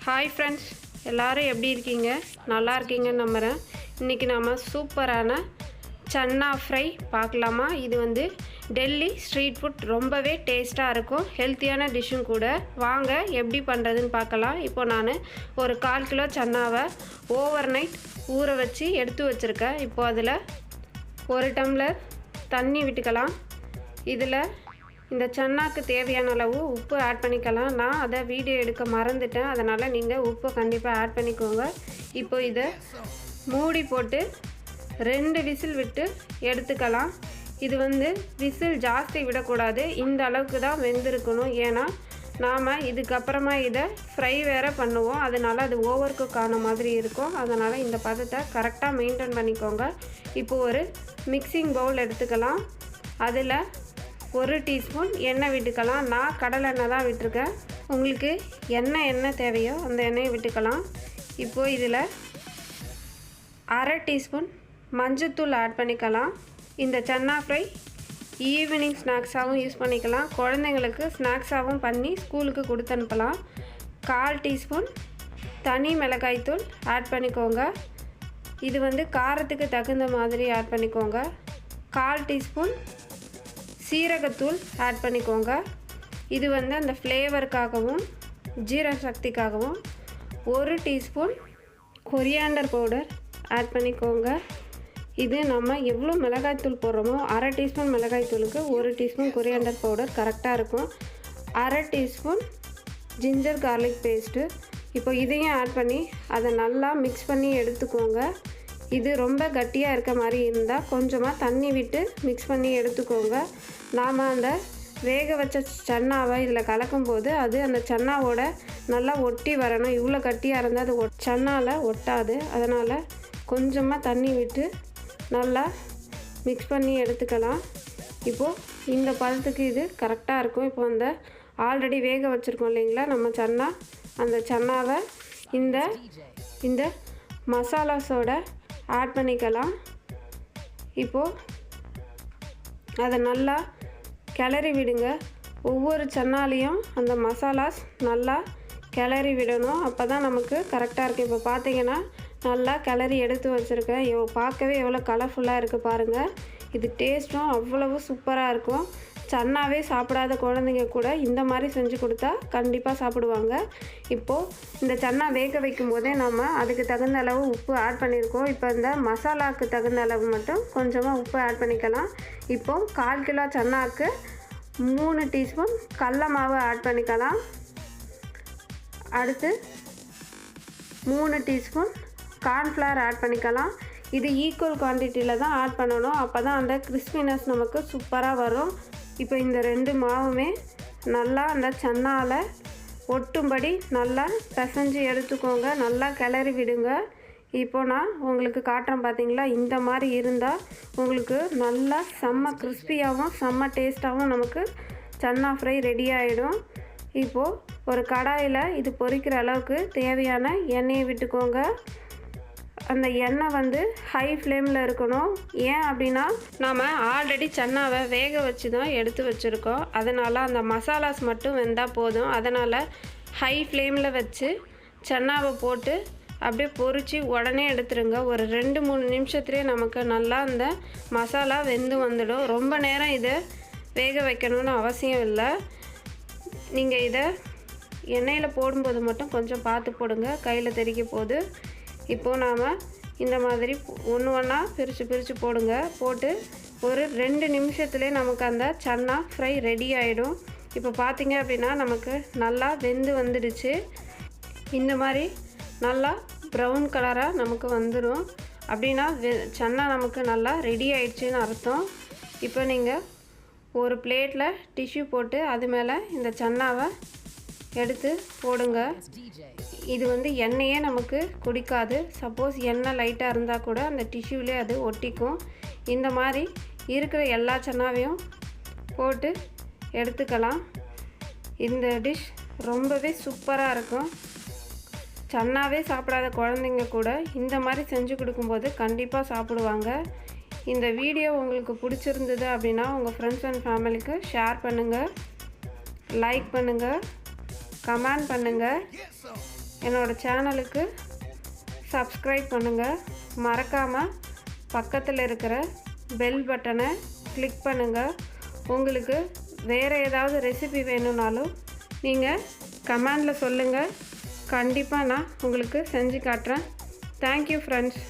Hi friends, எல்லோரும் எப்படி இருக்கீங்க? நல்லா இருக்கீங்கன்னு நம்புகிறேன். இன்றைக்கி நம்ம சூப்பரான சன்னா ஃப்ரை பார்க்கலாமா? இது வந்து டெல்லி ஸ்ட்ரீட் ஃபுட், ரொம்பவே டேஸ்ட்டாக இருக்கும், ஹெல்த்தியான டிஷ்ஷும் கூட. வாங்க எப்படி பண்ணுறதுன்னு பார்க்கலாம். இப்போ நான் ஒரு 1/4 கிலோ சன்னாவை ஓவர் நைட் ஊற வச்சு எடுத்து வச்சுருக்கேன். இப்போது அதில் 1 டம்ளர் தண்ணி விட்டுக்கலாம். இதில் இந்த சன்னாக்கு தேவையான அளவு உப்பு ஆட் பண்ணிக்கலாம். நான் அதை வீடியோ எடுக்க மறந்துட்டேன், அதனால் நீங்கள் உப்பு கண்டிப்பாக ஆட் பண்ணிக்கோங்க. இப்போ இதை மூடி போட்டு 2 விசில் விட்டு எடுத்துக்கலாம். இது வந்து விசில் ஜாஸ்தி விடக்கூடாது, இந்த அளவுக்கு தான் வெந்திருக்கணும். ஏன்னா நாம் இதுக்கப்புறமா இதை ஃப்ரை வேறு பண்ணுவோம், அதனால் அது ஓவர் குக் ஆன மாதிரி இருக்கும். அதனால் இந்த பதத்தை கரெக்டாக மெயின்டைன் பண்ணிக்கோங்க. இப்போ ஒரு மிக்சிங் பவுல் எடுத்துக்கலாம். அதில் 1 டீஸ்பூன் எண்ணெய் விட்டுக்கலாம். நான் கடலை எண்ணெய் தான் விட்டுருக்கேன். உங்களுக்கு என்ன தேவையோ அந்த எண்ணெயை விட்டுக்கலாம். இப்போது இதில் 1/2 டீஸ்பூன் மஞ்சத்தூள் ஆட் பண்ணிக்கலாம். இந்த சன்னா ஃப்ரை ஈவினிங் ஸ்நாக்ஸாகவும் யூஸ் பண்ணிக்கலாம், குழந்தைங்களுக்கு ஸ்நாக்ஸாகவும் பண்ணி ஸ்கூலுக்கு கொடுத்து அனுப்பலாம். 1/4 டீஸ்பூன் தனி மிளகாய்த்தூள் ஆட் பண்ணிக்கோங்க. இது வந்து காரத்துக்கு தகுந்த மாதிரி ஆட் பண்ணிக்கோங்க. 1/4 டீஸ்பூன் சீரகத்தூள் ஆட் பண்ணிக்கோங்க. இது வந்து அந்த ஃப்ளேவருக்காகவும் ஜீரண சக்திக்காகவும். 1 டீஸ்பூன் கொரியாண்டர் பவுடர் ஆட் பண்ணிக்கோங்க. இது நம்ம எவ்வளோ மிளகாய்த்தூள் போடுறோமோ 1/2 டீஸ்பூன் மிளகாய்த்தூளுக்கு 1 டீஸ்பூன் கொரியாண்டர் பவுடர் கரெக்டாக இருக்கும். 1/2 டீஸ்பூன் ஜிஞ்சர் கார்லிக் பேஸ்ட்டு. இப்போ இதையும் ஆட் பண்ணி அதை நல்லா மிக்ஸ் பண்ணி எடுத்துக்கோங்க. இது ரொம்ப கட்டியாக இருக்க மாதிரி இருந்தால் கொஞ்சமாக தண்ணி விட்டு மிக்ஸ் பண்ணி எடுத்துக்கோங்க. நாம் அந்த வேக வச்ச சன்னாவை இதில் கலக்கும்போது அது அந்த சன்னாவோட நல்லா ஒட்டி வரணும். இவ்வளோ கட்டியாக இருந்தால் அது சன்னாவில் ஒட்டாது. அதனால் கொஞ்சமாக தண்ணி விட்டு நல்லா மிக்ஸ் பண்ணி எடுத்துக்கலாம். இப்போது இந்த பதத்துக்கு இது கரெக்டாக இருக்கும். இப்போ அந்த ஆல்ரெடி வேக வச்சுருக்கோம் இல்லைங்களா நம்ம சன்னா, அந்த சன்னாவை இந்த மசாலாஸோட ஆட் பண்ணிக்கலாம். இப்போது அதை நல்லா கிளறி விடுங்க. ஒவ்வொரு சன்னாலையும் அந்த மசாலாஸ் நல்லா கிளறி விடணும், அப்போ தான் நமக்கு கரெக்டாக இருக்குது. இப்போ பார்த்தீங்கன்னா நல்லா கிளறி எடுத்து வச்சுருக்கேன். பார்க்கவே எவ்வளோ கலர்ஃபுல்லாக இருக்குது பாருங்கள். இது டேஸ்ட்டும் அவ்வளவு சூப்பராக இருக்கும். சன்னாவே சாப்பிடாத குழந்தைங்க கூட இந்த மாதிரி செஞ்சு கொடுத்தா கண்டிப்பாக சாப்பிடுவாங்க. இப்போது இந்த சன்னா வேக வைக்கும் போதே நம்ம அதுக்கு தகுந்த அளவு உப்பு ஆட் பண்ணியிருக்கோம். இப்போ இந்த மசாலாவுக்கு தகுந்த அளவு மட்டும் கொஞ்சமாக உப்பு ஆட் பண்ணிக்கலாம். இப்போது 1/4 கிலோ சன்னாவுக்கு 3 டீஸ்பூன் கடல மாவு ஆட் பண்ணிக்கலாம். அடுத்து 3 டீஸ்பூன் கார்ன்ஃப்ளவர் ஆட் பண்ணிக்கலாம். இது ஈக்குவல் குவான்டிட்டியில் தான் ஆட் பண்ணணும், அப்போ தான் அந்த கிறிஸ்பினஸ் நமக்கு சூப்பராக வரும். இப்போ இந்த 2 மாவுமே நல்லா அந்த சன்னாவில் ஒட்டும்படி நல்லா பிசைஞ்சு எடுத்துக்கோங்க. நல்லா கிளறி விடுங்க. இப்போ நான் உங்களுக்கு காட்டுறேன் பார்த்தீங்களா, இந்த மாதிரி இருந்தால் உங்களுக்கு நல்லா செம்ம கிறிஸ்பியாகவும் செம்ம டேஸ்ட்டாகவும் நமக்கு சன்னா ஃப்ரை ரெடி ஆகிடும். இப்போது ஒரு கடாயில் இது பொரிக்கிற அளவுக்கு தேவையான எண்ணெயை விட்டுக்கோங்க. அந்த எண்ணெய் வந்து ஹை ஃப்ளேமில் இருக்கணும். ஏன் அப்படின்னா நாம் ஆல்ரெடி சன்னாவை வேக வச்சு தான் எடுத்து வச்சுருக்கோம், அதனால் அந்த மசாலாஸ் மட்டும் வெந்தால் போதும். அதனால் ஹை ஃப்ளேமில் வச்சு சன்னாவை போட்டு அப்படியே பொரித்து உடனே எடுத்துருங்க. ஒரு 2-3 நிமிஷத்துலேயே நமக்கு நல்லா அந்த மசாலா வெந்து வந்துடும். ரொம்ப நேரம் இதை வேக வைக்கணும்னு அவசியம் இல்லை. நீங்கள் இதை எண்ணெயில் போடும்போது மட்டும் கொஞ்சம் பார்த்து போடுங்க, கையில் தெறிக்க போகுது. இப்போது நாம் இந்த மாதிரி ஒன்றா பிரித்து போடுங்க. போட்டு ஒரு 2 நிமிஷத்துலேயே நமக்கு அந்த சன்னா ஃப்ரை ரெடி ஆகிடும். இப்போ பார்த்தீங்க அப்படின்னா நமக்கு நல்லா வெந்து வந்துடுச்சு. இந்த மாதிரி நல்லா ப்ரௌன் கலராக நமக்கு வந்துடும். அப்படின்னா சன்னா நமக்கு நல்லா ரெடி ஆயிடுச்சுன்னு அர்த்தம். இப்போ நீங்கள் ஒரு பிளேட்டில் டிஷ்யூ போட்டு அது மேலே இந்த சன்னாவை எடுத்து போடுங்க. இது வந்து எண்ணெயே நமக்கு குடிக்காது. சப்போஸ் எண்ணெய் லைட்டாக இருந்தால் கூட அந்த டிஷ்யூலே அது ஒட்டிக்கும். இந்த மாதிரி இருக்கிற எல்லா சன்னாவையும் போட்டு எடுத்துக்கலாம். இந்த டிஷ் ரொம்பவே சூப்பராக இருக்கும். சன்னாவே சாப்பிடாத குழந்தைங்க கூட இந்த மாதிரி செஞ்சு கொடுக்கும்போது கண்டிப்பாக சாப்பிடுவாங்க. இந்த வீடியோ உங்களுக்கு பிடிச்சிருந்தது அப்படின்னா உங்கள் ஃப்ரெண்ட்ஸ் அண்ட் ஃபேமிலிக்கு ஷேர் பண்ணுங்கள், லைக் பண்ணுங்கள், கமெண்ட் பண்ணுங்கள். என்னோடய சேனலுக்கு சப்ஸ்கிரைப் பண்ணுங்கள். மறக்காமல் பக்கத்தில் இருக்கிற பெல் பட்டனை கிளிக் பண்ணுங்கள். உங்களுக்கு வேறு ஏதாவது ரெசிபி வேணும்னாலும் நீங்கள் கமெண்டில் சொல்லுங்கள். கண்டிப்பாக நான் உங்களுக்கு செஞ்சு காட்டுறேன். Thank you friends.